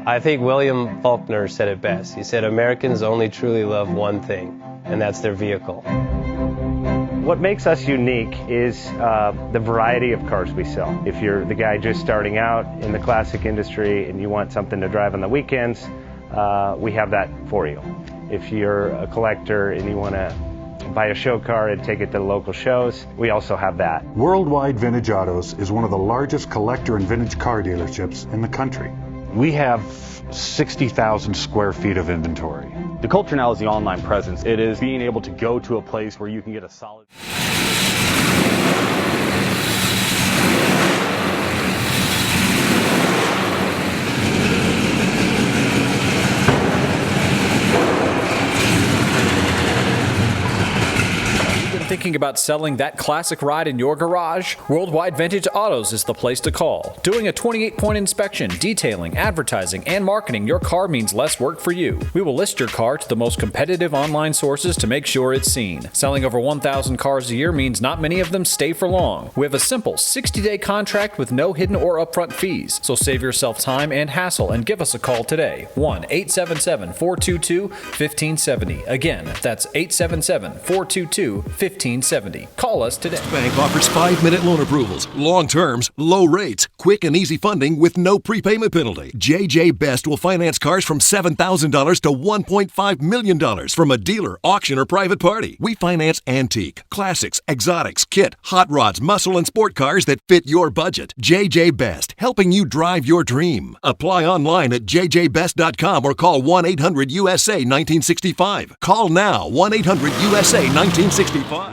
I think William Faulkner said it best. He said, Americans only truly love one thing, and that's their vehicle. What makes us unique is the variety of cars we sell. If you're the guy just starting out in the classic industry and you want something to drive on the weekends, we have that for you. If you're a collector and you want to buy a show car and take it to the local shows, we also have that. Worldwide Vintage Autos is one of the largest collector and vintage car dealerships in the country. We have 60,000 square feet of inventory. The culture now is the online presence. It is being able to go to a place where you can get a solid... Thinking about selling that classic ride in your garage? Worldwide Vintage Autos is the place to call. Doing a 28-point inspection, detailing, advertising, and marketing your car means less work for you. We will list your car to the most competitive online sources to make sure it's seen. Selling over 1,000 cars a year means not many of them stay for long. We have a simple 60-day contract with no hidden or upfront fees. So save yourself time and hassle and give us a call today. 1-877-422-1570. Again, that's 877-422-1570. Call us today. Bank offers 5-minute loan approvals, long terms, low rates, quick and easy funding with no prepayment penalty. JJ Best will finance cars from $7,000 to $1.5 million from a dealer, auction, or private party. We finance antique, classics, exotics, kit, hot rods, muscle, and sport cars that fit your budget. JJ Best, helping you drive your dream. Apply online at jjbest.com or call 1-800-USA-1965. Call now, 1-800-USA-1965.